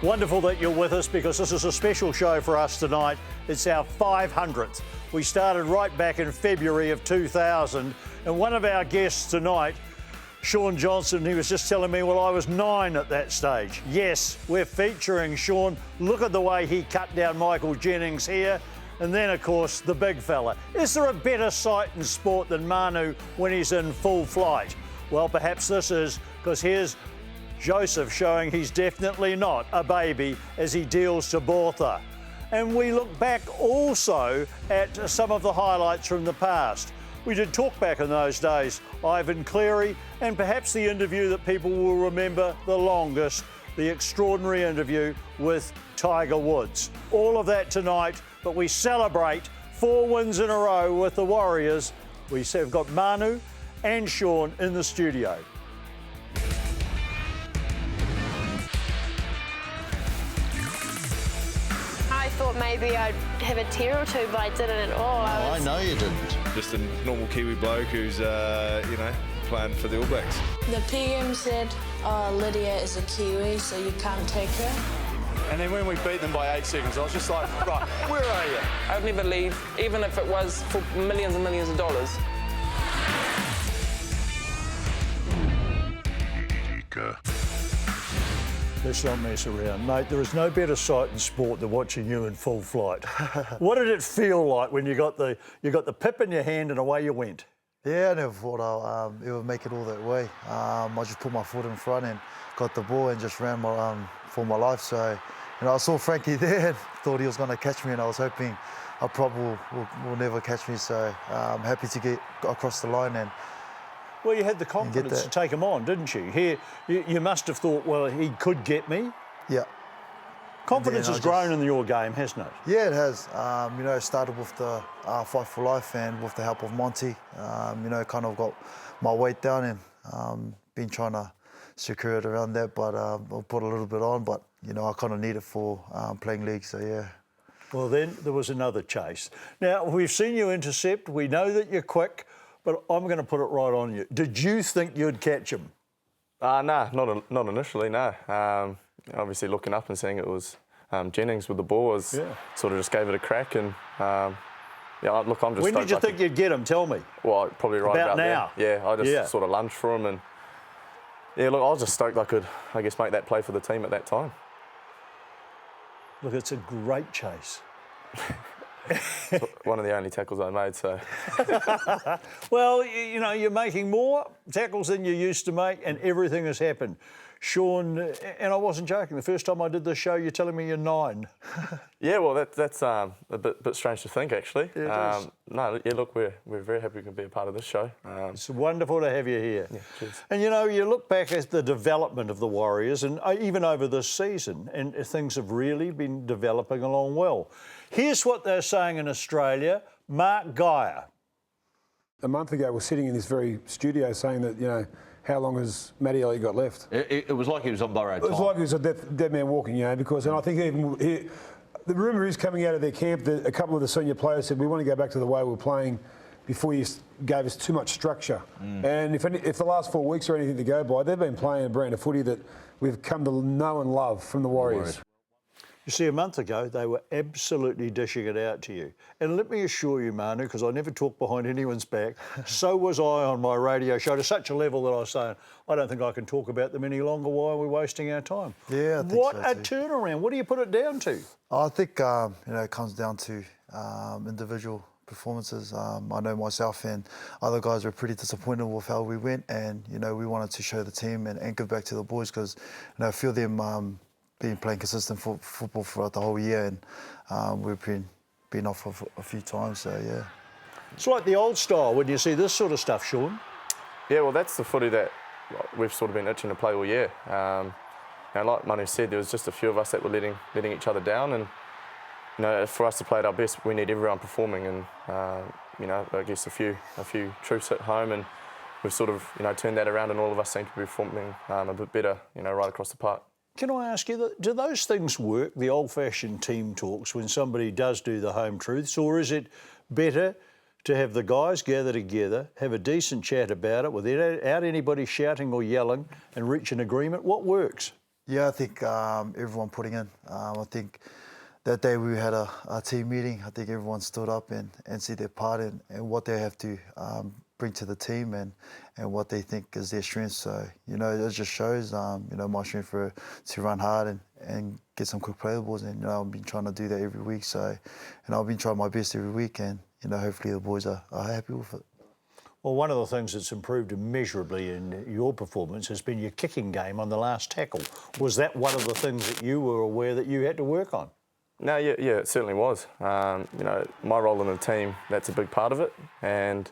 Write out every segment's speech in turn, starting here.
Wonderful that you're with us because this is a special show for us tonight. It's our 500th. We started right back in February of 2000, and one of our guests tonight, Shaun Johnson, he was just telling me, well, I was 9 at that stage. Yes, we're featuring Shaun. Look at the way he cut down Michael Jennings here. And then, of course, the big fella. Is there a better sight in sport than Manu when he's in full flight? Well, perhaps this is, because here's Joseph showing he's definitely not a baby as he deals to Bortha. And we look back also at some of the highlights from the past. We did talk back in those days, Ivan Cleary, and perhaps the interview that people will remember the longest, the extraordinary interview with Tiger Woods. All of that tonight, but we celebrate 4 wins in a row with the Warriors. We've got Manu and Shaun in the studio. I thought maybe I'd have a tear or two, but I didn't at all. I know you didn't. Just a normal Kiwi bloke who's, playing for the All Blacks. The PM said, Lydia is a Kiwi, so you can't take her. And then when we beat them by 8 seconds, I was just like, right, where are you? I'd never leave, even if it was for millions and millions of dollars. Let's not mess around, mate. There is no better sight in sport than watching you in full flight. What did it feel like when you got the pip in your hand and away you went? Yeah, I never thought I'll ever make it all that way. I just put my foot in front and got the ball and just ran for my life. So, I saw Frankie there and thought he was going to catch me, and I was hoping I probably will never catch me. So I'm happy to get across the line and. Well, you had the confidence to take him on, didn't you? Here, you must have thought, well, he could get me. Yeah. Confidence has grown in your game, hasn't it? Yeah, it has. It started with the Fight for Life and with the help of Monty. Kind of got my weight down and been trying to secure it around that, but I'll put a little bit on. But, I kind of need it for playing league, so yeah. Well, then there was another chase. Now, we've seen you intercept. We know that you're quick. But I'm going to put it right on you. Did you think you'd catch him? No, not initially, no. Obviously looking up and seeing it was Jennings with the ball, sort of just gave it a crack. And, look, I'm just... When did you think you'd get him? Tell me. Well, probably right about now. There. Yeah, I just sort of lunged for him. And, I was just stoked I could, make that play for the team at that time. Look, it's a great chase. One of the only tackles I made, so... Well, you're making more tackles than you used to make, and everything has happened. Shaun, and I wasn't joking, the first time I did this show, you're telling me you're 9. Yeah, well, that's a bit strange to think, actually. Yeah, it is. Look, we're very happy we can be a part of this show. It's wonderful to have you here. Yeah, cheers. And, you look back at the development of the Warriors, and even over this season, and things have really been developing along well. Here's what they're saying in Australia. Mark Geyer. A month ago, we're sitting in this very studio saying that, how long has Matty Elliott got left? It was like he was on borrowed time. It was like he was a dead man walking, because, and I think even the rumour is coming out of their camp that a couple of the senior players said, we want to go back to the way we were playing before you gave us too much structure. And if the last 4 weeks are anything to go by, they've been playing a brand of footy that we've come to know and love from the Warriors. You see, a month ago, they were absolutely dishing it out to you. And let me assure you, Manu, because I never talk behind anyone's back, so was I on my radio show to such a level that I was saying, I don't think I can talk about them any longer. Why are we wasting our time? Yeah, I think what so a too. turnaround. What do you put it down to? I think, it comes down to individual performances. I know myself and other guys were pretty disappointed with how we went, and, we wanted to show the team and give back to the boys because, I feel them... been playing consistent football throughout the whole year, and we've been off a few times, so yeah. It's like the old style when you see this sort of stuff, Shaun. Yeah, well, that's the footy that we've sort of been itching to play all year. Like Manu said, there was just a few of us that were letting each other down, and for us to play at our best, we need everyone performing, and I guess a few truths at home, and we've sort of turned that around, and all of us seem to be performing a bit better, right across the park. Can I ask you, do those things work, the old-fashioned team talks, when somebody does do the home truths, or is it better to have the guys gather together, have a decent chat about it without anybody shouting or yelling and reach an agreement? What works? Yeah, I think everyone putting in. I think that day we had a team meeting. I think everyone stood up and see their part and what they have to bring to the team and what they think is their strength. So, it just shows, my strength to run hard and get some quick play balls. And, I've been trying to do that every week. So, I've been trying my best every week and, hopefully the boys are happy with it. Well, one of the things that's improved immeasurably in your performance has been your kicking game on the last tackle. Was that one of the things that you were aware that you had to work on? No, yeah, it certainly was. My role in the team, that's a big part of it. And,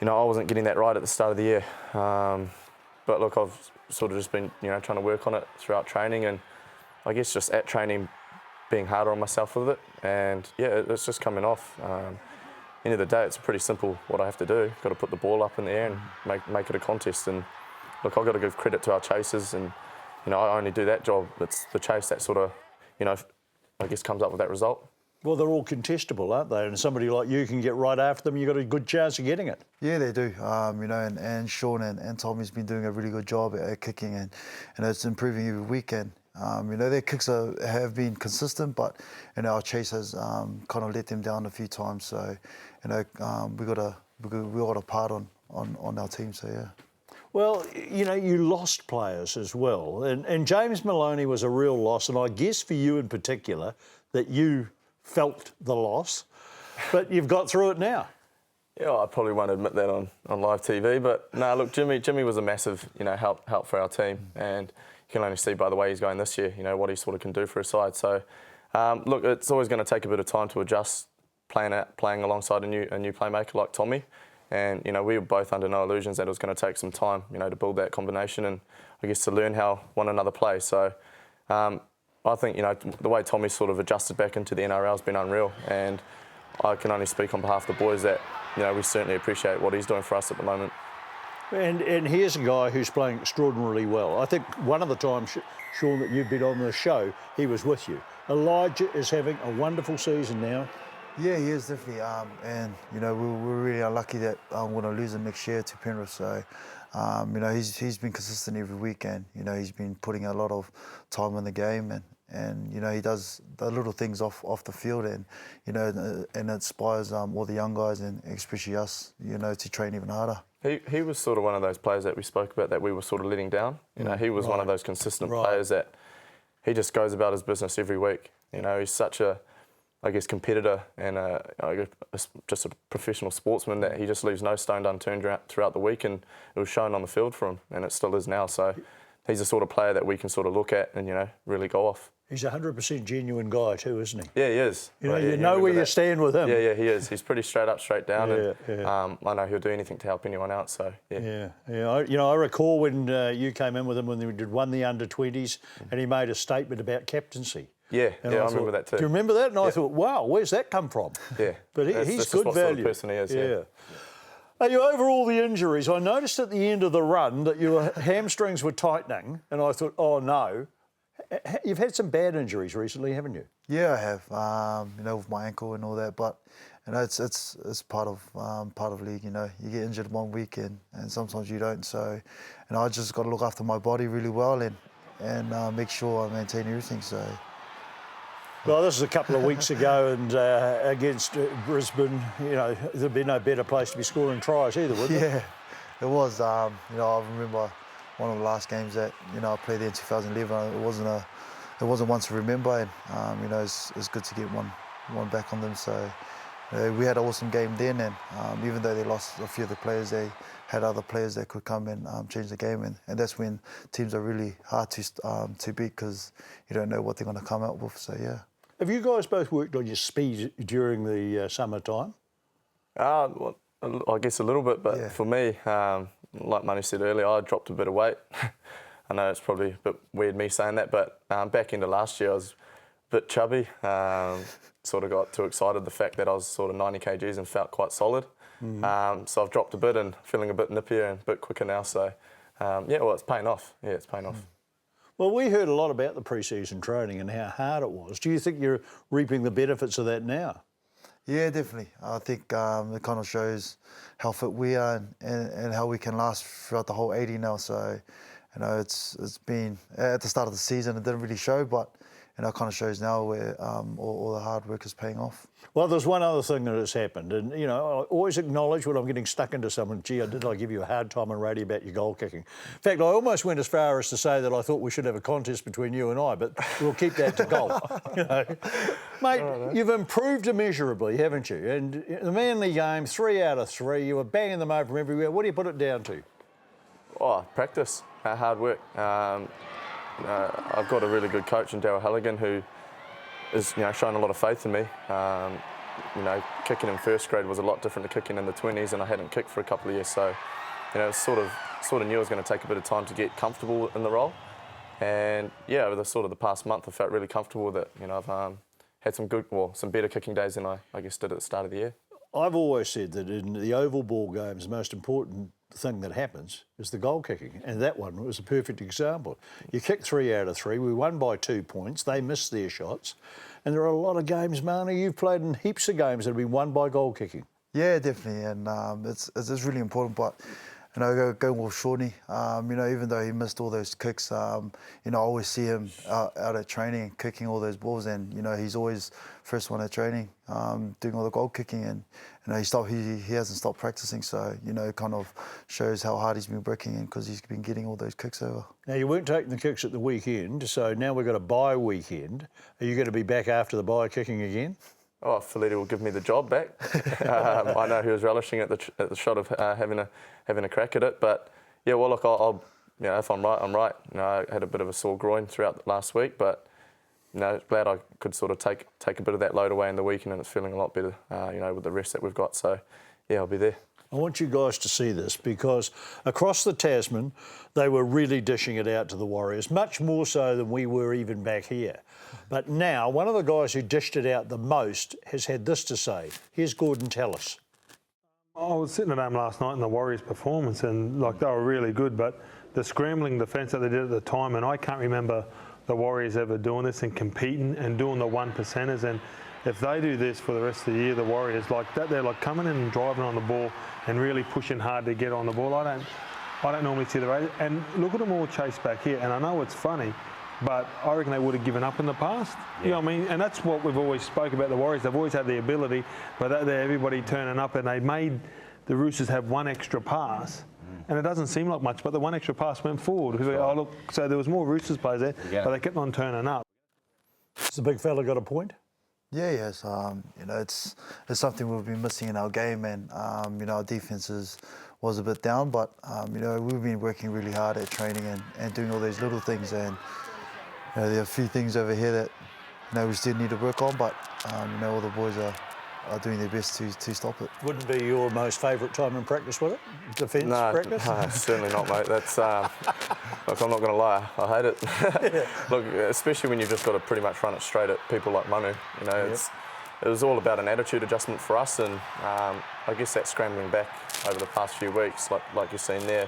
I wasn't getting that right at the start of the year. But look, I've sort of just been, trying to work on it throughout training and I guess just at training being harder on myself with it. And yeah, it's just coming off. End of the day, it's pretty simple what I have to do. Got to put the ball up in the air and make it a contest. And look, I've got to give credit to our chasers and, I only do that job. It's the chase that sort of, I guess comes up with that result. Well, they're all contestable, aren't they? And somebody like you can get right after them, you've got a good chance of getting it. Yeah, they do. And Shaun and Tommy's been doing a really good job at kicking and it's improving every weekend. Their kicks have been consistent, but our chase has kind of let them down a few times. So, we got a part on our team. So yeah. Well, you lost players as well, and James Maloney was a real loss, and I guess for you in particular that you felt the loss, but you've got through it now. Yeah, I probably won't admit that on live TV, but no, look, Jimmy was a massive, help for our team, and you can only see by the way he's going this year, what he sort of can do for his side. So, look, it's always going to take a bit of time to adjust playing alongside a new playmaker like Tommy, and we were both under no illusions that it was going to take some time, to build that combination and I guess to learn how one another plays. So, I think the way Tommy sort of adjusted back into the NRL has been unreal, and I can only speak on behalf of the boys that we certainly appreciate what he's doing for us at the moment. And here's a guy who's playing extraordinarily well. I think one of the times, Shaun, that you've been on the show, he was with you. Elijah is having a wonderful season now. Yeah, he is definitely. And we're really unlucky that I'm going to lose him next year to Penrith. So, he's been consistent every week, and he's been putting a lot of time in the game, and he does the little things off the field, and and it inspires all the young guys and especially us, to train even harder. He was sort of one of those players that we spoke about that we were sort of letting down. He was one of those consistent players that he just goes about his business every week. He's such a, I guess, competitor and just a professional sportsman that he just leaves no stone unturned throughout the week, and it was shown on the field for him, and it still is now. So he's the sort of player that we can sort of look at and really go off. He's a 100% genuine guy too, isn't he? Yeah, he is. You know where you stand with him. Yeah, he is. He's pretty straight up, straight down, Yeah. I know he'll do anything to help anyone out. So yeah. I recall when you came in with him when they won the under-20s, and he made a statement about captaincy. Yeah, I remember that too. Do you remember that? And I thought, wow, where's that come from? Yeah, but he's good what value. Sort of person he is. Yeah. Over all the injuries, I noticed at the end of the run that your hamstrings were tightening, and I thought, oh no. You've had some bad injuries recently, haven't you? Yeah, I have. With my ankle and all that, but it's part of league. You get injured one week and sometimes you don't. So, I just got to look after my body really well and make sure I maintain everything. So. Well, this is a couple of weeks ago, and against Brisbane, there'd be no better place to be scoring tries either, would there? Yeah, it was. I remember one of the last games that I played there in 2011. It wasn't one to remember, and it's good to get one back on them. So we had an awesome game then, and even though they lost a few of the players, they had other players that could come and change the game, and that's when teams are really hard to beat because you don't know what they're going to come out with. So yeah. Have you guys both worked on your speed during the summertime? Well, I guess a little bit, but for me, like Manu said earlier, I dropped a bit of weight. I know it's probably a bit weird me saying that, but back into last year I was a bit chubby. Sort of got too excited the fact that I was sort of 90 kgs and felt quite solid. So I've dropped a bit and feeling a bit nippier and a bit quicker now. So it's paying off. Yeah, it's paying off. Well, we heard a lot about the pre-season training and how hard it was. Do you think you're reaping the benefits of that now? Yeah, definitely. I think it kind of shows how fit we are and how we can last throughout the whole 80 now. So, you know, it's been at the start of the season it didn't really show, but you know, it kind of shows now where all the hard work is paying off. Well, there's one other thing that has happened, and you know, I always acknowledge when I'm getting stuck into someone. Gee, did I give you a hard time on radio about your goal kicking? In fact, I almost went as far as to say that I thought we should have a contest between you and I, but we'll keep that to golf. You know, mate, you've improved immeasurably, haven't you? And the Manly game, 3 out of 3, you were banging them over from everywhere. What do you put it down to? Oh, practice, hard work. I've got a really good coach in Daryl Halligan who has shown a lot of faith in me. You know, kicking in first grade was a lot different to kicking in the 20s, and I hadn't kicked for a couple of years, so you know, sort of knew it was going to take a bit of time to get comfortable in the role. And yeah, over the past month, I felt really comfortable that I've had some better kicking days than I guess did at the start of the year. I've always said that in the oval ball games, the most important thing that happens is the goal kicking, and that one was a perfect example. You kicked 3 out of 3, we won by 2 points, they missed their shots, and there are a lot of games, Manu, you've played in heaps of games that have been won by goal kicking. Yeah, definitely, and it's really important, but you know, going with Shawnee, you know, even though he missed all those kicks, you know, I always see him out at training kicking all those balls, and you know, he's always first one at training, doing all the goal kicking, and you know, he hasn't stopped practicing, so you know, it kind of shows how hard he's been working, and because he's been getting all those kicks over. Now, you weren't taking the kicks at the weekend, so now we've got a bye weekend. Are you going to be back after the bye kicking again? Oh, Felitti will give me the job back. I know he was relishing at the shot of having a crack at it. But yeah, well, look, I'll you know, if I'm right, I'm right. You know, I had a bit of a sore groin throughout last week, but you know, glad I could sort of take a bit of that load away in the weekend, and it's feeling a lot better. You know, with the rest that we've got. So yeah, I'll be there. I want you guys to see this, because across the Tasman, they were really dishing it out to the Warriors, much more so than we were even back here. But now, one of the guys who dished it out the most has had this to say. Here's Gordon Tallis. I was sitting at home last night in the Warriors' performance, and like, they were really good, but the scrambling defence that they did at the time, and I can't remember the Warriors ever doing this and competing and doing the 1%ers, and if they do this for the rest of the year, the Warriors, like that, they're like coming in and driving on the ball and really pushing hard to get on the ball. I don't normally see the Raiders, and look at them all chase back here, and I know it's funny, but I reckon they would have given up in the past. Yeah. You know what I mean? And that's what we've always spoke about the Warriors. They've always had the ability, but everybody turning up, and they made the Roosters have one extra pass. And it doesn't seem like much, but the one extra pass went forward. Because oh, look, so there was more Roosters players there, but they kept on turning up. Has the big fella got a point? Yeah, yes. You know, it's something we've been missing in our game, and you know, our defense was a bit down, but you know, we've been working really hard at training and doing all those little things, and you know, there are a few things over here that you know we still need to work on, but you know, all the boys are doing their best to stop it. Wouldn't be your most favourite time in practice with it? Defence practice? No, certainly not, mate. That's look, I'm not going to lie, I hate it. Yeah. Look, especially when you've just got to pretty much run it straight at people like Manu. You know, it was all about an attitude adjustment for us, and I guess that scrambling back over the past few weeks, like you've seen there,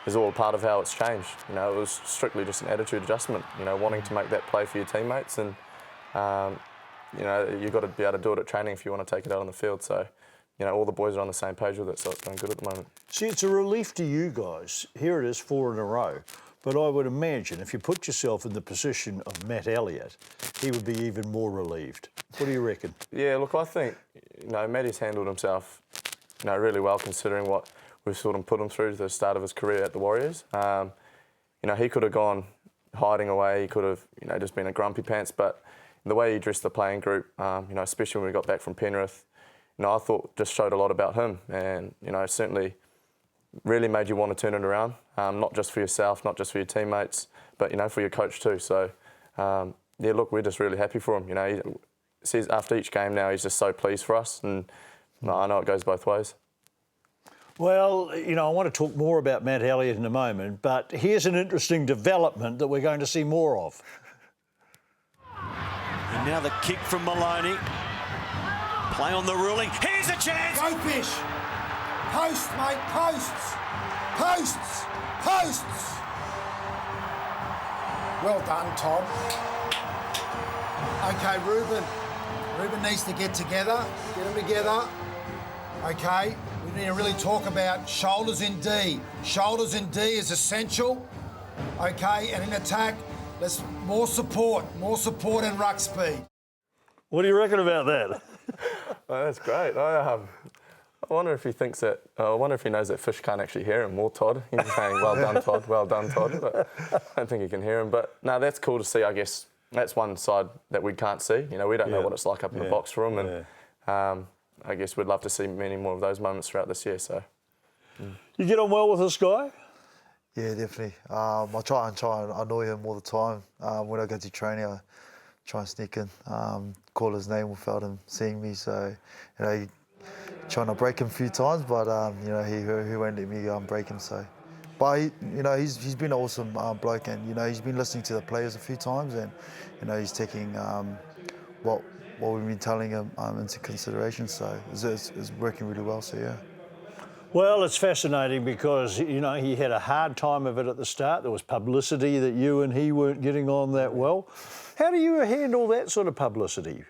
is all part of how it's changed. You know, it was strictly just an attitude adjustment. You know, wanting to make that play for your teammates, and you know, you've got to be able to do it at training if you want to take it out on the field. So, you know, all the boys are on the same page with it, so it's going good at the moment. See, it's a relief to you guys. Here it is, 4 in a row. But I would imagine if you put yourself in the position of Matt Elliott, he would be even more relieved. What do you reckon? Yeah, look, I think, you know, Matty's handled himself, you know, really well considering what we've sort of put him through to the start of his career at the Warriors. You know, he could have gone hiding away. He could have, you know, just been a grumpy pants, but the way he dressed the playing group, you know, especially when we got back from Penrith, you know, I thought just showed a lot about him, and you know, certainly really made you want to turn it around, not just for yourself, not just for your teammates, but you know, for your coach too. So yeah, look, we're just really happy for him. You know, he says after each game now, he's just so pleased for us, and you know, I know it goes both ways. Well, you know, I want to talk more about Matt Elliott in a moment, but here's an interesting development that we're going to see more of. And now the kick from Maloney. Play on the ruling. Here's a chance. Go fish. Posts, mate. Posts. Posts. Posts. Well done, Tom. Okay, Ruben. Ruben needs to get together. Get them together. Okay. We need to really talk about shoulders in D. Shoulders in D is essential. okay? And in attack, let's more support and ruck speed. What do you reckon about that? Oh, that's great. I wonder if he thinks that. I wonder if he knows that fish can't actually hear him. More Todd. He's saying, "Well done, Todd. Well done, Todd." But I don't think he can hear him. But no, that's cool to see. I guess that's one side that we can't see. You know, we don't know what it's like up in the box room, and I guess we'd love to see many more of those moments throughout this year. So, You get on well with this guy? Yeah, definitely. I try and annoy him all the time. When I go to training, I try and sneak in, call his name without him seeing me. So, you know, trying to break him a few times, but you know, he won't let me break him. So, but you know, he's been an awesome bloke, and you know, he's been listening to the players a few times, and you know, he's taking what we've been telling him into consideration. So it's working really well. So yeah. Well, it's fascinating because, you know, he had a hard time of it at the start. There was publicity that you and he weren't getting on that well. How do you handle that sort of publicity?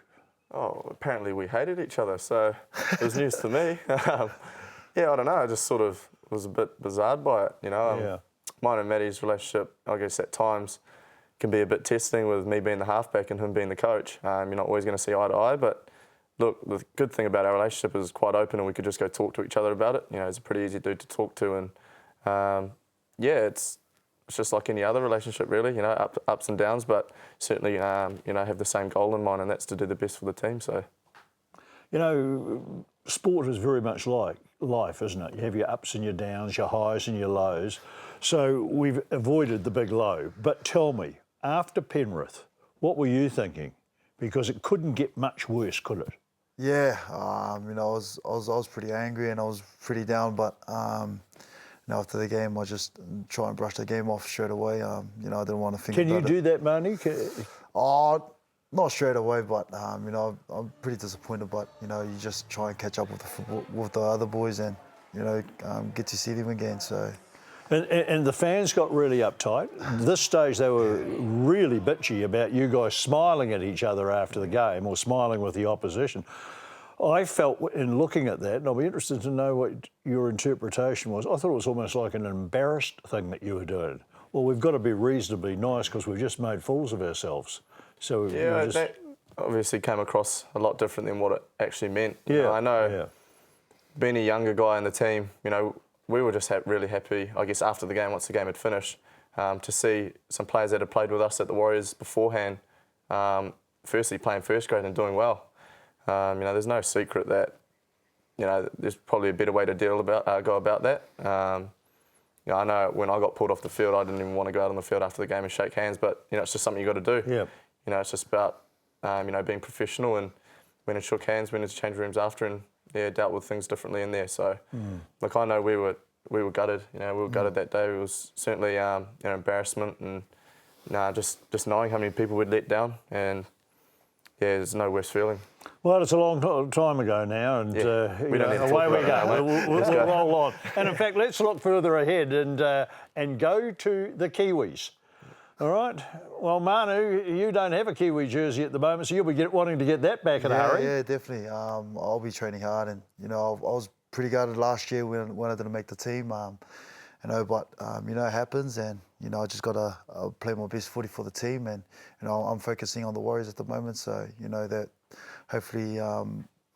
Oh, apparently we hated each other, so it was news to me. Yeah, I don't know. I just sort of was a bit bizarred by it, you know. Mine and Matty's relationship, I guess, at times can be a bit testing with me being the halfback and him being the coach. You're not always going to see eye to eye, but look, the good thing about our relationship is quite open, and we could just go talk to each other about it. You know, he's a pretty easy dude to talk to, and yeah, it's just like any other relationship, really. You know, ups and downs, but certainly, you know, have the same goal in mind, and that's to do the best for the team. So, you know, sport is very much like life, isn't it? You have your ups and your downs, your highs and your lows. So we've avoided the big low. But tell me, after Penrith, what were you thinking? Because it couldn't get much worse, could it? Yeah, you know, I was pretty angry and I was pretty down, but you know, after the game, I just try and brush the game off straight away. You know, I didn't want to think about it. Can you do that, Manu? Not straight away, but you know, I'm pretty disappointed. But you know, you just try and catch up with the other boys, and you know, get to see them again. So. And the fans got really uptight. At this stage, they were really bitchy about you guys smiling at each other after the game, or smiling with the opposition. I felt, in looking at that, and I'll be interested to know what your interpretation was, I thought it was almost like an embarrassed thing that you were doing. Well, we've got to be reasonably nice because we've just made fools of ourselves. So yeah, that obviously came across a lot different than what it actually meant. Yeah, you know, I know being a younger guy in the team, you know, we were just really happy, I guess, after the game, once the game had finished, to see some players that had played with us at the Warriors beforehand, firstly playing first grade and doing well. You know, there's no secret that, you know, there's probably a better way to go about that. You know, I know when I got pulled off the field, I didn't even want to go out on the field after the game and shake hands, but, you know, it's just something you got to do. Yeah. You know, it's just about, you know, being professional, and went and shook hands, went into change rooms after, and dealt with things differently in there. So, look, I know we were gutted. You know, we were gutted that day. It was certainly an embarrassment, and just knowing how many people we'd let down, and yeah, there's no worse feeling. Well, it's a long time ago now, and we don't need to away talk we about go. it now, We'll roll on. And in fact, let's look further ahead and go to the Kiwis. All right. Well, Manu, you don't have a Kiwi jersey at the moment, so you'll be wanting to get that back in a hurry. Yeah, definitely. I'll be training hard, and you know, I was pretty gutted last year when I didn't make the team. You know, but you know, it happens, and you know, I just got to play my best footy for the team, and you know, I'm focusing on the Warriors at the moment. So you know that hopefully,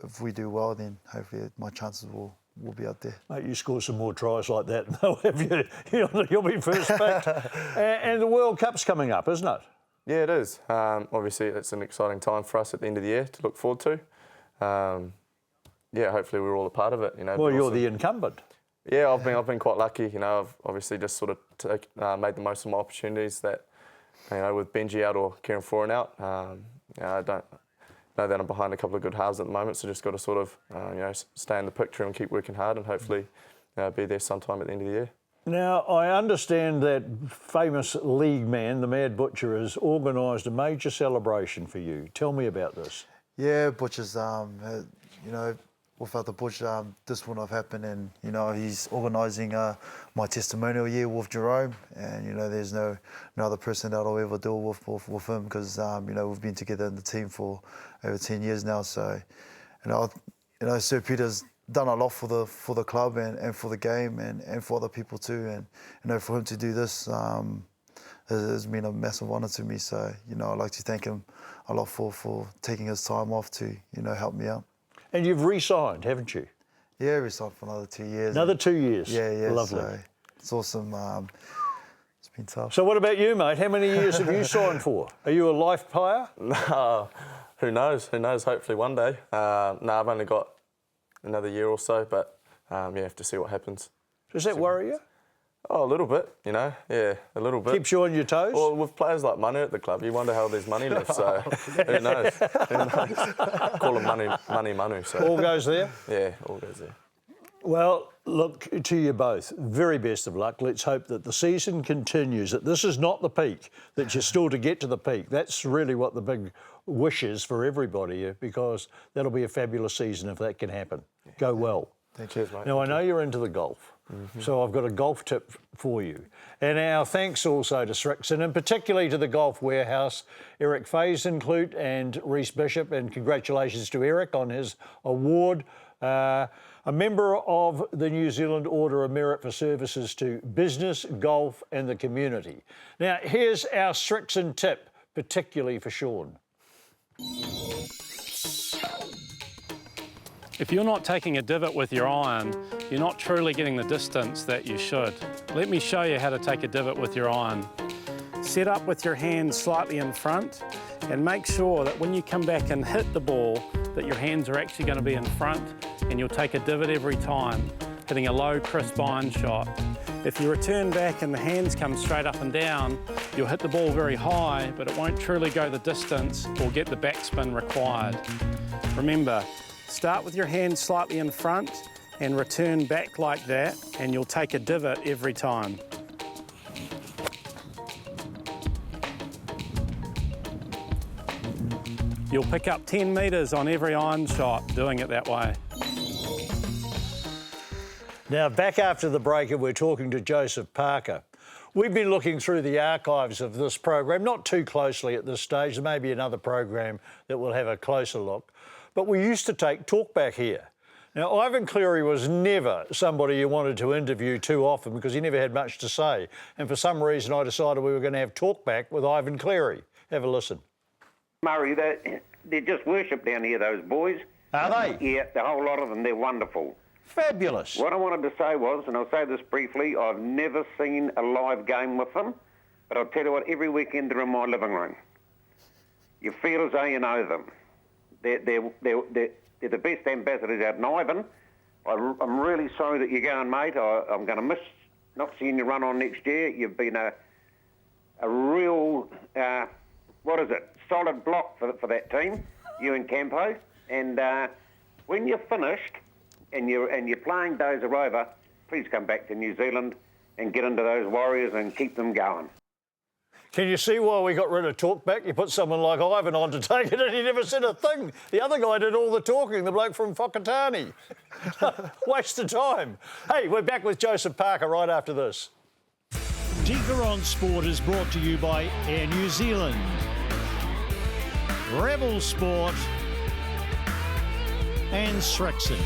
if we do well, then hopefully my chances will be up there. Mate, you score some more tries like that, and they'll have you. You'll be first picked. And the World Cup's coming up, isn't it? Yeah, it is. Obviously, it's an exciting time for us at the end of the year to look forward to. Yeah, hopefully we're all a part of it. You know. Well, you're the incumbent. Yeah, I've been quite lucky. You know, I've obviously just sort of made the most of my opportunities that, you know, with Benji out or Kieran Foran out. You know, I don't know that I'm behind a couple of good halves at the moment, so just got to sort of, you know, stay in the picture and keep working hard, and hopefully be there sometime at the end of the year. Now, I understand that famous league man, the Mad Butcher, has organised a major celebration for you. Tell me about this. Yeah, Butcher's, you know, without the Butcher, this wouldn't have happened, and you know, he's organising my testimonial year with Jerome, and you know, there's no other person that I'll ever deal with him, because you know, we've been together in the team for over 10 years now. So, you know, Sir Peter's done a lot for the club and for the game and for other people too, and you know, for him to do this, has been a massive honour to me. So, you know, I'd like to thank him a lot for taking his time off to, you know, help me out. And you've re-signed, haven't you? Yeah, re-signed for another 2 years. Another 2 years? Yeah. Lovely. So it's awesome. It's been tough. So what about you, mate? How many years have you signed for? Are you a life player? No, who knows? Who knows? Hopefully one day. No, I've only got another year or so, but you have to see what happens. Does that worry you? Oh, a little bit, you know. Yeah, a little bit. Keeps you on your toes? Well, with players like Manu at the club, you wonder how there's money left, so who knows? Who knows? Call him Manu. So. All goes there? Yeah, all goes there. Well, look, to you both, very best of luck. Let's hope that the season continues, that this is not the peak, that you're still to get to the peak. That's really what the big wish is for everybody, because that'll be a fabulous season if that can happen. Go well. Thank you, mate. Now, I know you're into the golf, so I've got a golf tip for you. And our thanks also to Srixon, and particularly to the Golf Warehouse, Eric Fazenkloot and Reece Bishop, and congratulations to Eric on his award. A member of the New Zealand Order of Merit for services to business, golf and the community. Now, here's our Srixon tip, particularly for Shaun. If you're not taking a divot with your iron, you're not truly getting the distance that you should. Let me show you how to take a divot with your iron. Set up with your hands slightly in front and make sure that when you come back and hit the ball, that your hands are actually going to be in front, and you'll take a divot every time, hitting a low, crisp iron shot. If you return back and the hands come straight up and down, you'll hit the ball very high, but it won't truly go the distance or get the backspin required. Remember, start with your hands slightly in front and return back like that, and you'll take a divot every time. You'll pick up 10 metres on every iron shot doing it that way. Now, back after the break, and we're talking to Joseph Parker. We've been looking through the archives of this program, not too closely at this stage. There may be another program that will have a closer look. But we used to take talkback here. Now, Ivan Cleary was never somebody you wanted to interview too often because he never had much to say. And for some reason, I decided we were going to have talkback with Ivan Cleary. Have a listen. Murray, they're just worship down here, those boys. Are they? Yeah, the whole lot of them, they're wonderful. Fabulous. What I wanted to say was, and I'll say this briefly, I've never seen a live game with them, but I'll tell you what, every weekend they're in my living room. You feel as though you know them. They're the best ambassadors out in Ivan. I'm really sorry that you're going, mate. I'm going to miss not seeing you run on next year. You've been a real, solid block for that team, you and Campo. And when you're finished and your playing days are over, please come back to New Zealand and get into those Warriors and keep them going. Can you see why we got rid of talkback? You put someone like Ivan on to take it and he never said a thing. The other guy did all the talking, the bloke from Whakatane. Waste of time. Hey, we're back with Joseph Parker right after this. Deaker on Sport is brought to you by Air New Zealand, Rebel Sport and Srixon.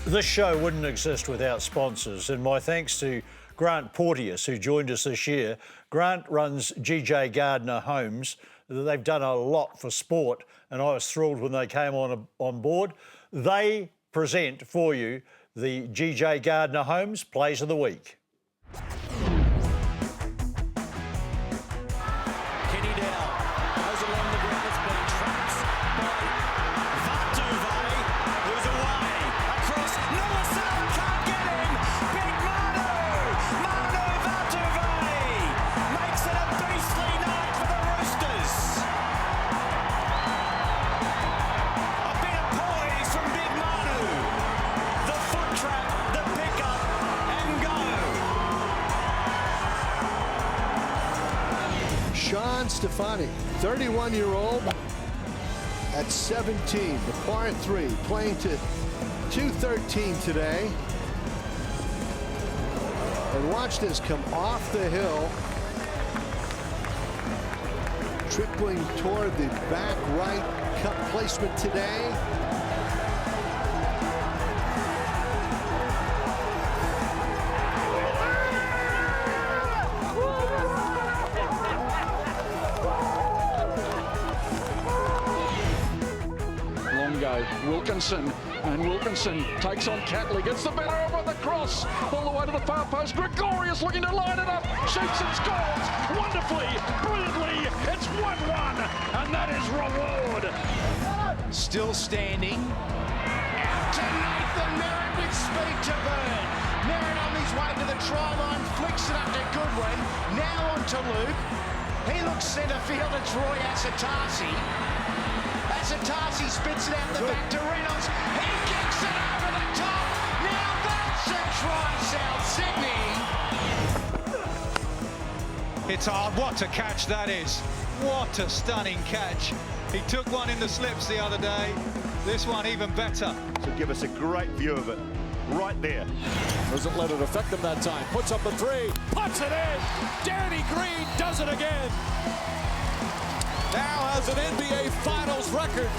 This show wouldn't exist without sponsors, and my thanks to Grant Porteous, who joined us this year. Grant runs GJ Gardner Homes. They've done a lot for sport, and I was thrilled when they came on board. They present for you the GJ Gardner Homes Plays of the Week. Kenny down, goes along the ground, it's been trapped by Vatuvei, who's away, across, Nuasau can't get him, big Manu Vatuvei, makes it a beastly night for the Roosters. A bit of poise from big Manu, the foot trap, the pick up and go. Shaun, 31-year-old, at 17, the par 3, playing to 213 today. And watch this come off the hill, trickling toward the back right cup placement today. Wilkinson. And Wilkinson takes on Catley, gets the better over the cross, all the way to the far post. Gregorius looking to line it up, shoots and scores wonderfully, brilliantly. It's 1-1, and that is reward. Still standing. Out to Nathan Merritt with speed to burn. Merritt on his way to the try line, flicks it up to Goodwin. Now on to Luke. He looks centre field, it's Roy Asatasi. Asatasi spits it out the back to Reynolds. He kicks it over the top. Now that's a try, South Sydney. It's hard. What a catch that is. What a stunning catch. He took one in the slips the other day. This one even better. To give us a great view of it. Right there. Doesn't let it affect him that time. Puts up the three. Puts it in. Danny Green does it again. Now has an NBA Finals record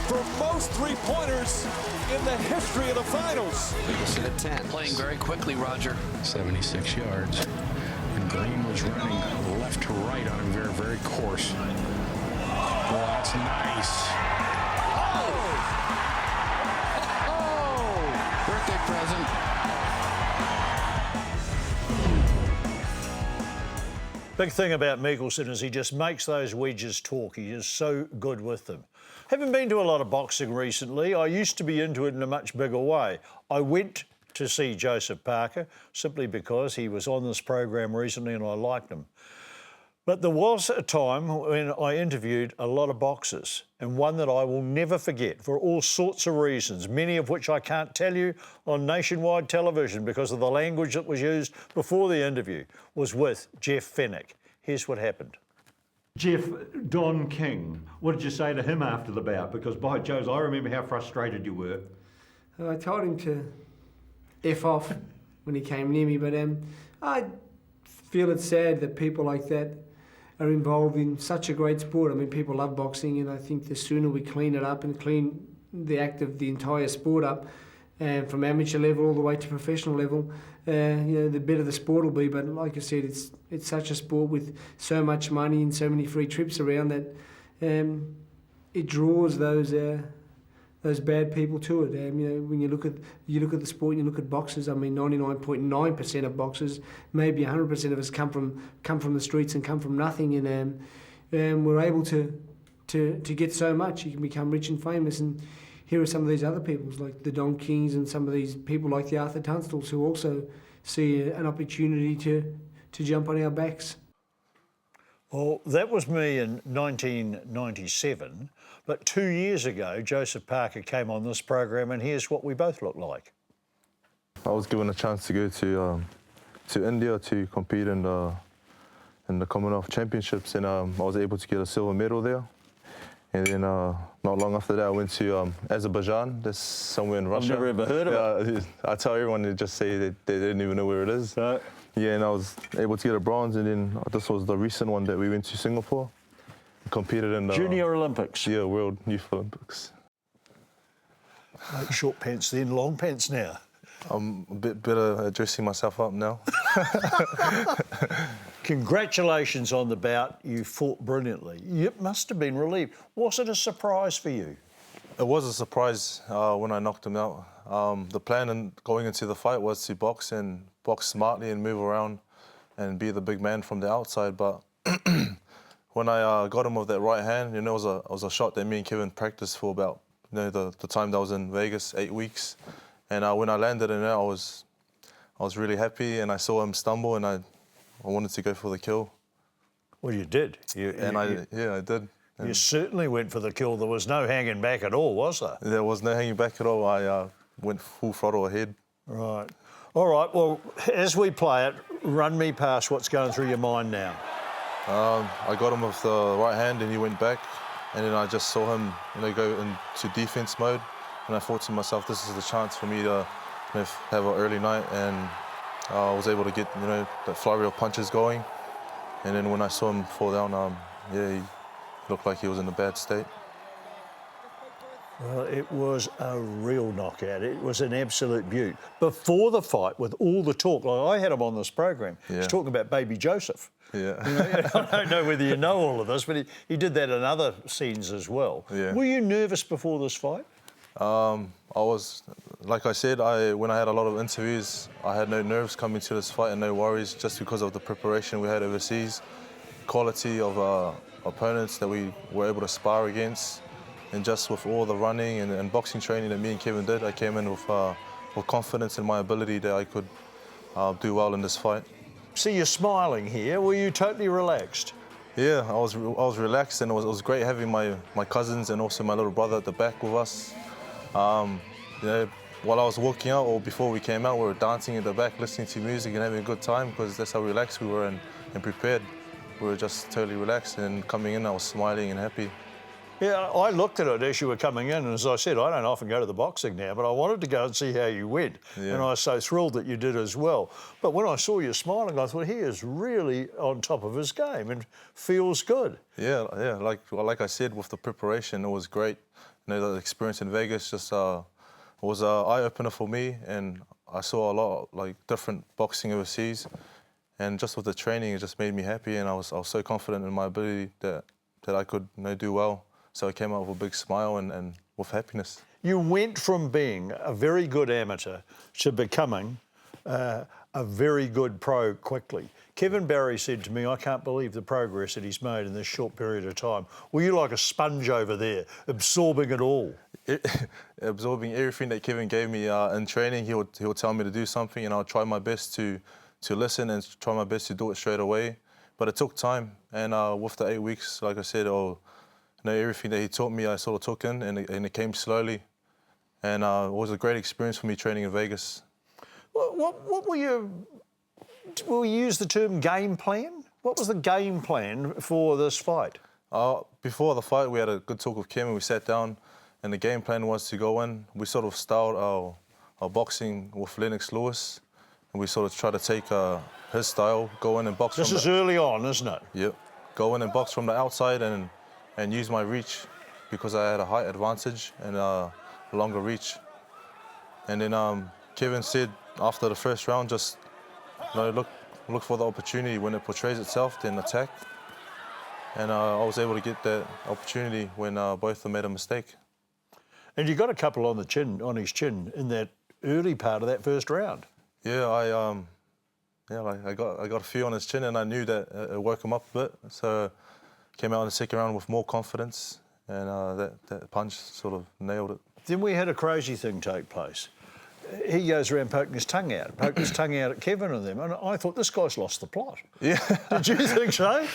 for most three-pointers in the history of the Finals. Nicholson at 10. Playing very quickly, Roger. 76 yards. And Green was running left to right on him very, very coarse. Well, that's nice. Birthday present. Big thing about Mickelson is he just makes those wedges talk. He is so good with them. Haven't been to a lot of boxing recently. I used to be into it in a much bigger way. I went to see Joseph Parker simply because he was on this program recently and I liked him. But there was a time when I interviewed a lot of boxers, and one that I will never forget for all sorts of reasons, many of which I can't tell you on nationwide television because of the language that was used before the interview, was with Jeff Fennick. Here's what happened. Jeff, Don King, what did you say to him after the bout? Because by Jove, I remember how frustrated you were. I told him to F off when he came near me, but I feel it's sad that people like that are involved in such a great sport. I mean, people love boxing, and I think the sooner we clean it up and clean the act of the entire sport up, from amateur level all the way to professional level, the better the sport will be. But like I said, it's such a sport with so much money and so many free trips around that it draws those bad people to it. When you look at the sport, and you look at boxers. I mean, 99.9% of boxers, maybe 100% of us come from the streets and come from nothing, and we're able to get so much. You can become rich and famous. And here are some of these other people, like the Don Kings, and some of these people like the Arthur Tunstals, who also see an opportunity to jump on our backs. Well, that was me in 1997. But 2 years ago, Joseph Parker came on this program, and here's what we both look like. I was given a chance to go to India to compete in the Commonwealth Championships, and I was able to get a silver medal there. And then not long after that, I went to Azerbaijan. That's somewhere in Russia. I've never ever heard of it. I tell everyone, they just say that they didn't even know where it is. Right. Yeah, and I was able to get a bronze, and then this was the recent one that we went to Singapore. Competed in the Junior Olympics. Yeah, World Youth Olympics. Like short pants, then long pants now. I'm a bit better at dressing myself up now. Congratulations on the bout. You fought brilliantly. You must have been relieved. Was it a surprise for you? It was a surprise when I knocked him out. The plan going into the fight was to box smartly and move around and be the big man from the outside, but when I got him with that right hand, it was a shot that me and Kevin practiced for about the time that I was in Vegas, 8 weeks. And when I landed in it, I was really happy, and I saw him stumble, and I wanted to go for the kill. Well, you did. I did. You certainly went for the kill. There was no hanging back at all, was there? There was no hanging back at all. I went full throttle ahead. Right. All right. Well, as we play it, run me past what's going through your mind now. I got him with the right hand, and he went back, and then I just saw him go into defense mode, and I thought to myself, this is the chance for me to have an early night, and I was able to get that flurry of punches going, and then when I saw him fall down, he looked like he was in a bad state. Well, it was a real knockout. It was an absolute beaut. Before the fight, with all the talk, like I had him on this program, he's talking about baby Joseph. Yeah. I don't know whether you know all of this, but he did that in other scenes as well. Yeah. Were you nervous before this fight? I was, like I said, when I had a lot of interviews, I had no nerves coming to this fight and no worries just because of the preparation we had overseas, quality of opponents that we were able to spar against, and just with all the running and boxing training that me and Kevin did, I came in with confidence in my ability that I could do well in this fight. See, you're smiling here. Were you totally relaxed? Yeah, I was relaxed, and it was great having my cousins and also my little brother at the back with us. You know, while I was walking out or before we came out, we were dancing at the back, listening to music and having a good time because that's how relaxed we were and prepared. We were just totally relaxed, and coming in I was smiling and happy. Yeah, I looked at it as you were coming in, and as I said, I don't often go to the boxing now, but I wanted to go and see how you went, and I was so thrilled that you did as well. But when I saw you smiling, I thought, he is really on top of his game and feels good. Yeah, like I said, with the preparation, it was great. You know, the experience in Vegas just was an eye-opener for me, and I saw a lot like different boxing overseas, and just with the training, it just made me happy, and I was so confident in my ability that I could do well. So I came out with a big smile and with happiness. You went from being a very good amateur to becoming a very good pro quickly. Kevin Barry said to me, I can't believe the progress that he's made in this short period of time. Were you like a sponge over there, absorbing it all? Absorbing everything that Kevin gave me in training. He'll tell me to do something, and I'll try my best to listen and try my best to do it straight away. But it took time, and with the 8 weeks, like I said, everything that he taught me, I sort of took in, and it came slowly. And it was a great experience for me training in Vegas. What were you... Will we use the term game plan? What was the game plan for this fight? Before the fight, we had a good talk with Kim, and we sat down, and the game plan was to go in. We sort of styled our boxing with Lennox Lewis, and we sort of tried to take his style, go in and box. This is early on, isn't it? Yep. Go in and box from the outside and use my reach because I had a height advantage and a longer reach. And then Kevin said after the first round, just look for the opportunity. When it portrays itself, then attack. And I was able to get that opportunity when both of them made a mistake. And you got a couple on his chin in that early part of that first round. Yeah, I got a few on his chin, and I knew that it woke him up a bit. So came out in the second round with more confidence, and that punch sort of nailed it. Then we had a crazy thing take place. He goes around poking his tongue out at Kevin and them, and I thought, this guy's lost the plot. Yeah. Did you think so?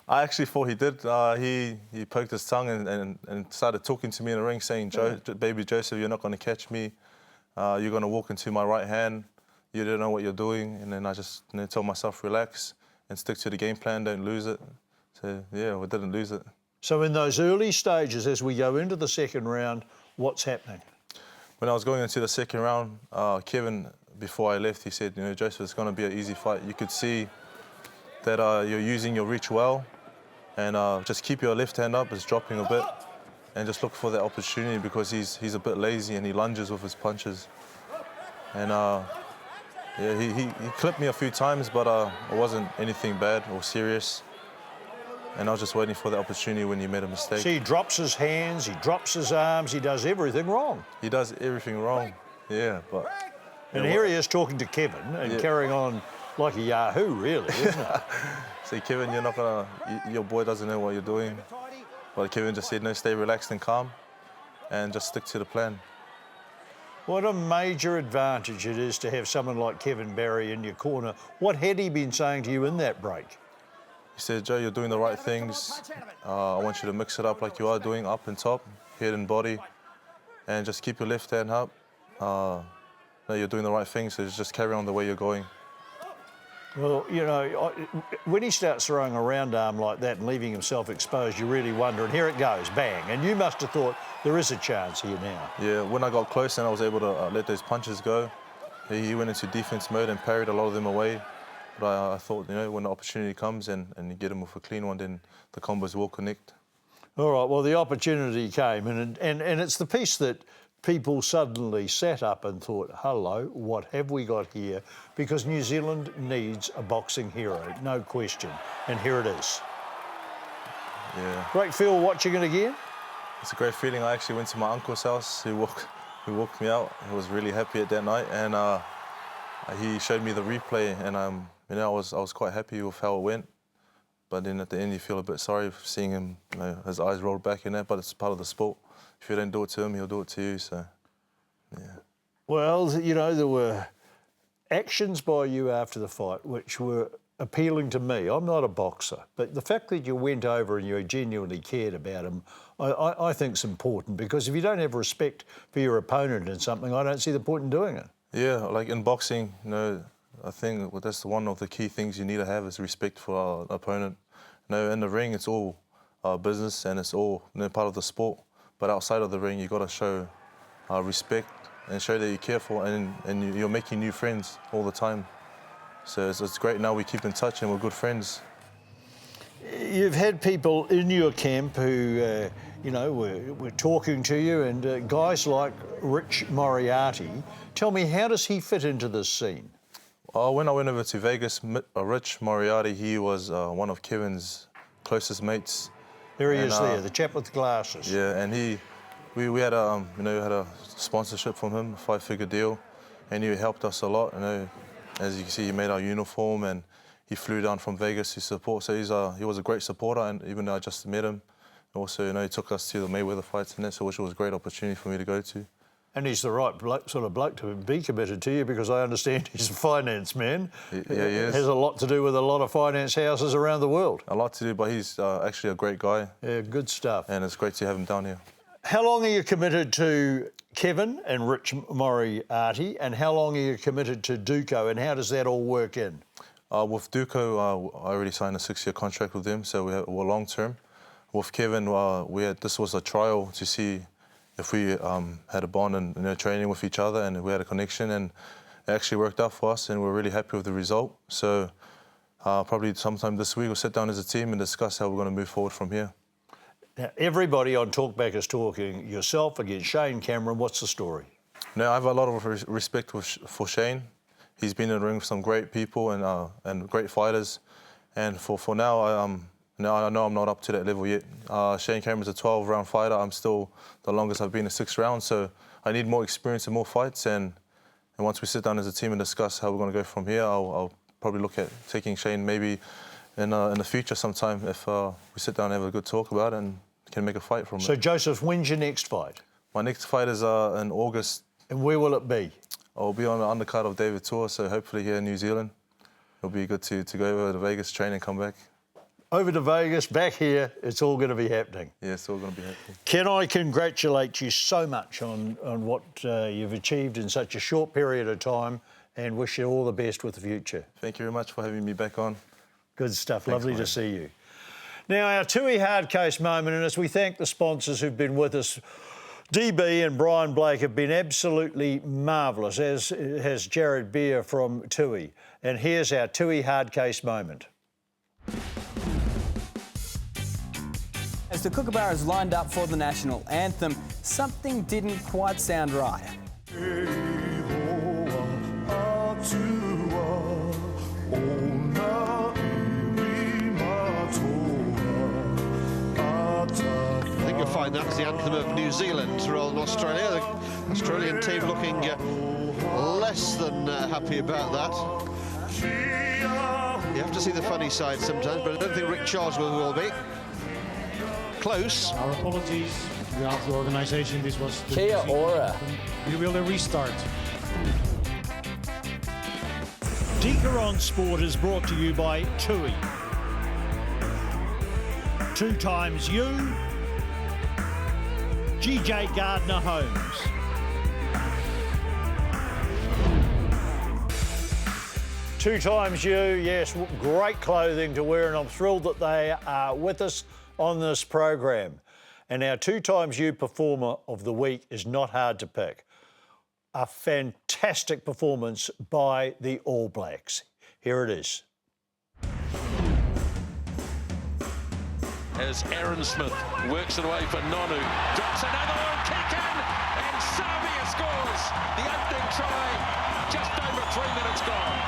I actually thought he did. He poked his tongue and started talking to me in the ring, saying, "Baby Joseph, you're not going to catch me. You're going to walk into my right hand. You don't know what you're doing." And then I just told myself, relax and stick to the game plan, don't lose it. So, yeah, we didn't lose it. So in those early stages, as we go into the second round, what's happening? When I was going into the second round, Kevin, before I left, he said, Joseph, it's going to be an easy fight. You could see that you're using your reach well, and just keep your left hand up, it's dropping a bit, and just look for that opportunity because he's a bit lazy and he lunges with his punches. And yeah, he clipped me a few times, but it wasn't anything bad or serious. And I was just waiting for the opportunity when he made a mistake. See, he drops his hands, he drops his arms, he does everything wrong. He does everything wrong, yeah, but... And here he is talking to Kevin and carrying on like a yahoo, really, isn't it? See, Kevin, you're not gonna... Your boy doesn't know what you're doing. But Kevin just said, no, stay relaxed and calm and just stick to the plan. What a major advantage it is to have someone like Kevin Barry in your corner. What had he been saying to you in that break? He said, Joe, you're doing the right things. I want you to mix it up like you are doing, up and top, head and body, and just keep your left hand up. You're doing the right things, so just carry on the way you're going. Well, when he starts throwing a round arm like that and leaving himself exposed, you really wonder, and here it goes, bang. And you must have thought, there is a chance here now. Yeah, when I got close and I was able to let those punches go, he went into defense mode and parried a lot of them away. But I thought, when the opportunity comes and you get him with a clean one, then the combos will connect. All right, well, the opportunity came, and it's the piece that people suddenly sat up and thought, hello, what have we got here? Because New Zealand needs a boxing hero, no question. And here it is. Yeah. Great feel watching it again? It's a great feeling. I actually went to my uncle's house. He who walked me out. He was really happy at that night, and he showed me the replay, and I was quite happy with how it went. But then at the end, you feel a bit sorry for seeing him, his eyes rolled back in there. But it's part of the sport. If you don't do it to him, he'll do it to you. So, yeah. Well, there were actions by you after the fight which were appealing to me. I'm not a boxer, but the fact that you went over and you genuinely cared about him, I think is important, because if you don't have respect for your opponent in something, I don't see the point in doing it. Yeah, like in boxing, I think that's one of the key things you need to have is respect for our opponent. In the ring, it's all business and it's all part of the sport. But outside of the ring, you've got to show respect and show that you care for, and you're making new friends all the time. So it's great now we keep in touch and we're good friends. You've had people in your camp who, were talking to you, and guys like Rich Moriarty. Tell me, how does he fit into this scene? When I went over to Vegas, Rich Moriarty, he was one of Kevin's closest mates. There he is there, the chap with the glasses. Yeah, and we had a sponsorship from him, a 5-figure deal, and he helped us a lot. As you can see, he made our uniform and he flew down from Vegas to support. So he was a great supporter, and even though I just met him, also he took us to the Mayweather fights and that, which was a great opportunity for me to go to. And he's the right sort of bloke to be committed to you, because I understand he's a finance man. Yeah, he is. Has a lot to do with a lot of finance houses around the world. A lot to do, but he's actually a great guy. Yeah, good stuff. And it's great to have him down here. How long are you committed to Kevin and Rich Moriarty, and how long are you committed to Duco, and how does that all work in? With Duco, I already signed a 6-year contract with him, so we're long term. With Kevin, this was a trial to see if we had a bond and training with each other, and we had a connection, and it actually worked out for us, and we're really happy with the result. So probably sometime this week we'll sit down as a team and discuss how we're going to move forward from here. Now, everybody on Talkback is talking yourself against Shane Cameron. What's the story? No, I have a lot of respect for Shane. He's been in the ring with some great people and great fighters. And for now, I know I'm not up to that level yet. Shane Cameron's a 12-round fighter. I'm still the longest I've been in 6 rounds. So I need more experience and more fights. And once we sit down as a team and discuss how we're going to go from here, I'll probably look at taking Shane maybe in the future sometime if we sit down and have a good talk about it and can make a fight from it. So, Joseph, when's your next fight? My next fight is in August. And where will it be? I'll be on the undercard of David Tour, so hopefully here in New Zealand. It'll be good to go over to Vegas, train and come back. Over to Vegas, back here, it's all going to be happening. Yeah, it's all going to be happening. Can I congratulate you so much on what you've achieved in such a short period of time, and wish you all the best with the future. Thank you very much for having me back on. Good stuff. Thanks, Lovely to see you. Now, our Tui hard case moment, and as we thank the sponsors who've been with us, DB and Brian Blake have been absolutely marvellous, as has Jared Beer from Tui. And here's our Tui hard case moment. As the Kookaburras lined up for the national anthem, something didn't quite sound right. I think you'll find that as the anthem of New Zealand rather than Australia. The Australian team looking less than happy about that. You have to see the funny side sometimes, but I don't think Rick Charlesworth will be. Close. Our apologies on behalf of the organisation. This was the Kia ora. We will restart. Deaker on Sport is brought to you by Tui. 2 times you, GJ Gardner Homes. Two times you, yes, great clothing to wear, and I'm thrilled that they are with us on this program. And our 2 times you performer of the week is not hard to pick. A fantastic performance by the All Blacks. Here it is. As Aaron Smith works it away for Manu, drops another one, kick in, and Serbia scores the opening try, just over 3 minutes gone.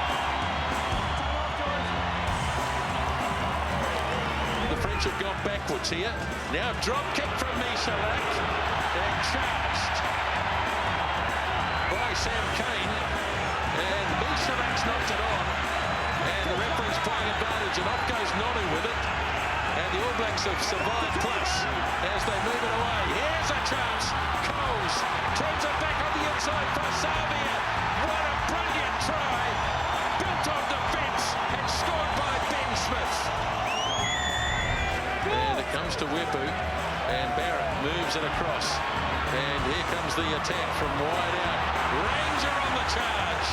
The French have gone backwards here. Now drop kick from Michalak, and charged. by Sam Cane. And Mishavak's knocked it on. And the referee's playing advantage, and off goes Manu with it. And the All Blacks have survived plus as they move it away. Here's a chance. Coles turns it back on the inside for Savia. What a brilliant try. Built on defence and scored by Ben Smith. And it comes to Wepu, and Barrett moves it across. And here comes the attack from wide out. Ranger on the charge.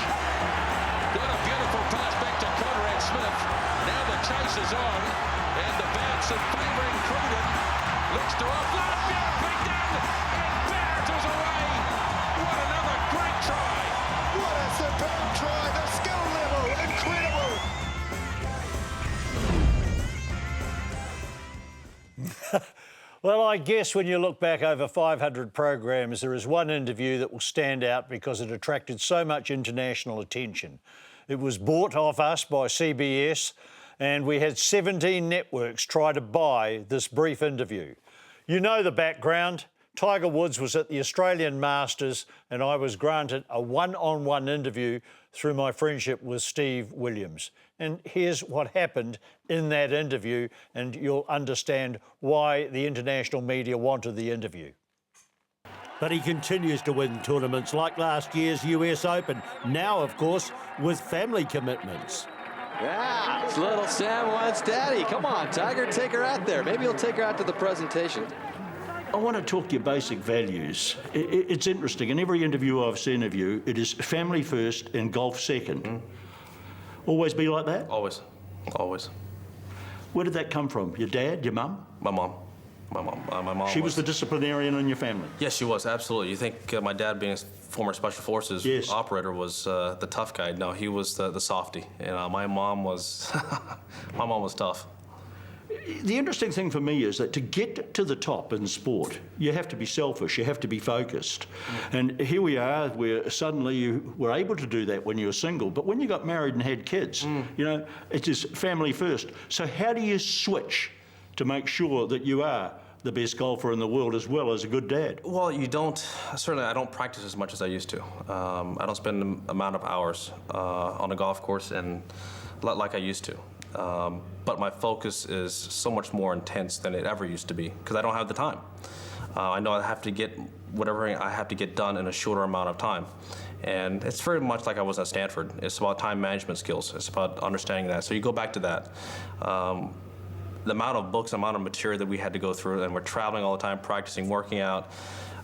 Got a beautiful pass back to Conrad Smith. Now the chase is on, and the bounce in favouring Cruden. Looks to offload, beautifully done, and Barrett is away. What another great try. What a superb try. The skill level, incredible. Well, I guess when you look back over 500 programs, there is one interview that will stand out because it attracted so much international attention. It was bought off us by CBS, and we had 17 networks try to buy this brief interview. You know the background. Tiger Woods was at the Australian Masters, and I was granted a one-on-one interview through my friendship with Steve Williams. And here's what happened in that interview, and you'll understand why the international media wanted the interview. But he continues to win tournaments like last year's US Open, now, of course, with family commitments. Yeah, it's little Sam wants daddy. Come on, Tiger, take her out there. Maybe he'll take her out to the presentation. I want to talk your basic values. It's interesting. In every interview I've seen of you, it is family first and golf second. Always be like that? Always. Always. Where did that come from? Your dad, your mum? My mom. My mom. She was the disciplinarian in your family? Yes, she was, absolutely. You think my dad, being a former Special Forces operator, was the tough guy. No, he was the softy. And my mom was, my mom was tough. The interesting thing for me is that to get to the top in sport, you have to be selfish, you have to be focused. And here we are, where suddenly you were able to do that when you were single, but when you got married and had kids, you know, it is family first. So how do you switch to make sure that you are the best golfer in the world as well as a good dad? Well, you don't, certainly I don't practice as much as I used to. I don't spend the amount of hours on a golf course and like I used to. But my focus is so much more intense than it ever used to be because I don't have the time. I know I have to get whatever I have to get done in a shorter amount of time. And it's very much like I was at Stanford. It's about time management skills. It's about understanding that. So you go back to that. The amount of books, the amount of material that we had to go through, and we're traveling all the time, practicing, working out,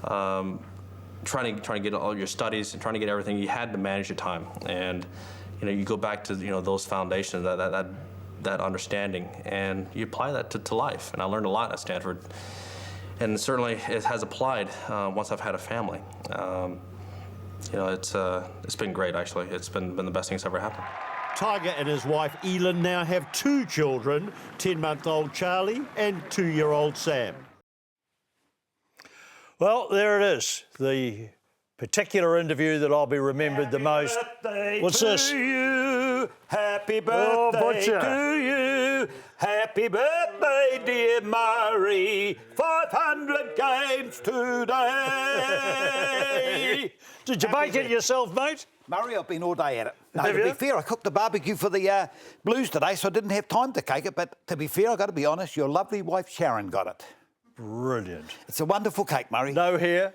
trying to get all your studies and trying to get everything. You had to manage your time. And you know, you go back to those foundations, that understanding, and you apply that to life. And I learned a lot at Stanford, and certainly it has applied once I've had a family. It's been great, actually. It's been the best thing that's ever happened. Tiger and his wife Elin now have 2 children, 10-month-old Charlie and 2-year-old Sam. Well, there it is, the particular interview that I'll be remembered the most. What's this? You. Happy birthday to you. Happy birthday, dear Murray. 500 games today. Did you bake it yourself, mate? Murray, I've been all day at it. No, Have to be you? fair, I cooked the barbecue for the Blues today, so I didn't have time to cake it. But to be fair, I've got to be honest, your lovely wife Sharon got it. Brilliant. It's a wonderful cake, Murray. No hair?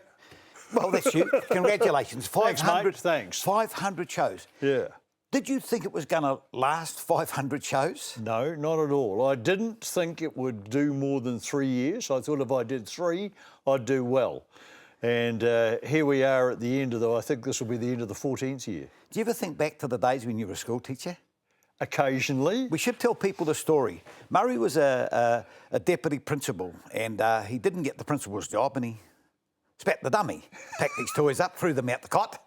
Well, that's you. Congratulations. 500, Thanks, mate. Thanks. 500 shows. Yeah. Did you think it was going to last 500 shows? No, not at all. I didn't think it would do more than 3 years. I thought if I did 3, I'd do well. And here we are at the end of I think this will be the end of the 14th year. Do you ever think back to the days when you were a school teacher? Occasionally. We should tell people the story. Murray was a deputy principal, and he didn't get the principal's job, and he spat the dummy, packed his toys up, threw them out the cot,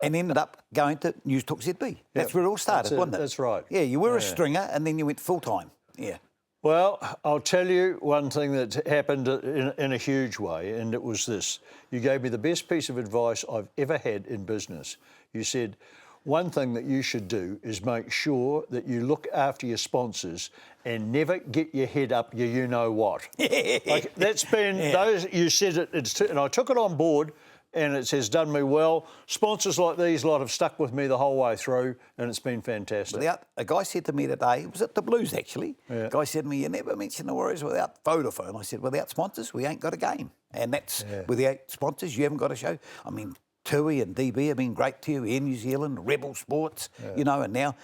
and ended up going to News Talk ZB. That's where it all started, wasn't it? That's right. Yeah, you were a stringer, and then you went full-time. Yeah. Well, I'll tell you one thing that happened in a huge way, and it was this. You gave me the best piece of advice I've ever had in business. You said, one thing that you should do is make sure that you look after your sponsors and never get your head up you know what. Like, that's been, those, you said it, and I took it on board, and it has done me well. Sponsors like these lot have stuck with me the whole way through, and it's been fantastic. A guy said to me today, it was at the Blues actually, Yeah. a guy said to me, you never mention the Warriors without Vodafone. I said, without sponsors, we ain't got a game. And that's, without sponsors, you haven't got a show. I mean, Tui and DB have been great to you, Air New Zealand, Rebel Sports, you know, and now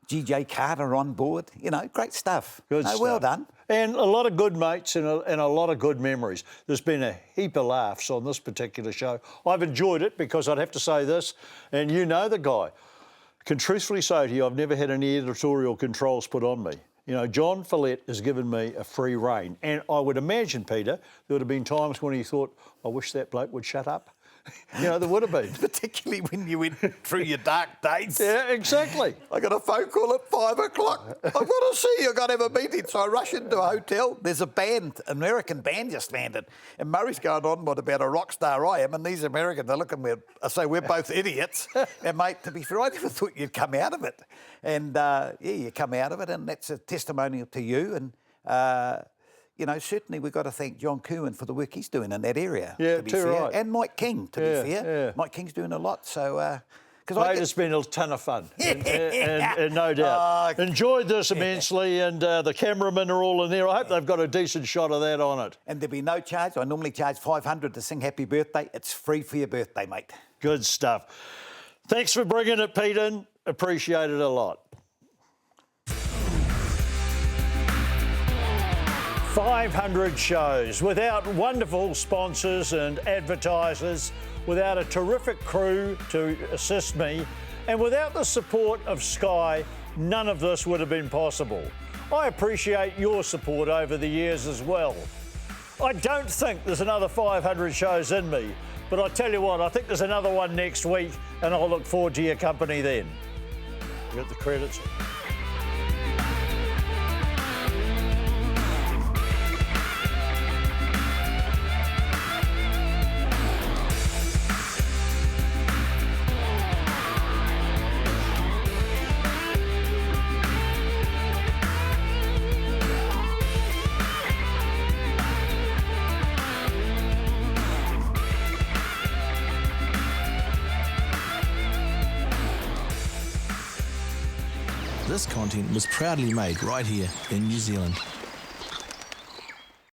GJ Carter on board. You know, great stuff. Good No, stuff. well done. And a lot of good mates and a lot of good memories. There's been a heap of laughs on this particular show. I've enjoyed it because I'd have to say this, and you know the guy. Can truthfully say to you, I've never had any editorial controls put on me. You know, John Follett has given me a free rein. And I would imagine, Peter, there would have been times when he thought, I wish that bloke would shut up. You know, there would have been. Particularly when you went through your dark days. Yeah, exactly. I got a phone call at 5 o'clock. I've got to see you. I've got to have a meeting. So I rush into a hotel. There's a band, an American band just landed. And Murray's going on what about a rock star I am. And these Americans are looking, I say, we're both idiots. And mate, to be fair, I never thought you'd come out of it. And yeah, you come out of it. And that's a testimonial to you. And, you know, certainly we've got to thank John Coohan for the work he's doing in that area. Yeah, to be too fair. right. And Mike King, to be fair. Yeah. Mike King's doing a lot. So, Mate, it's been a ton of fun, and no doubt. Enjoyed this immensely, and the cameramen are all in there. I hope they've got a decent shot of that on it. And there'll be no charge. I normally charge $500 to sing happy birthday. It's free for your birthday, mate. Good stuff. Thanks for bringing it, Pete. Appreciate it a lot. 500 shows without wonderful sponsors and advertisers, without a terrific crew to assist me, and without the support of Sky, none of this would have been possible. I appreciate your support over the years as well. I don't think there's another 500 shows in me, but I tell you what, I think there's another one next week, and I'll look forward to your company then. You got the credits. This content was proudly made right here in New Zealand.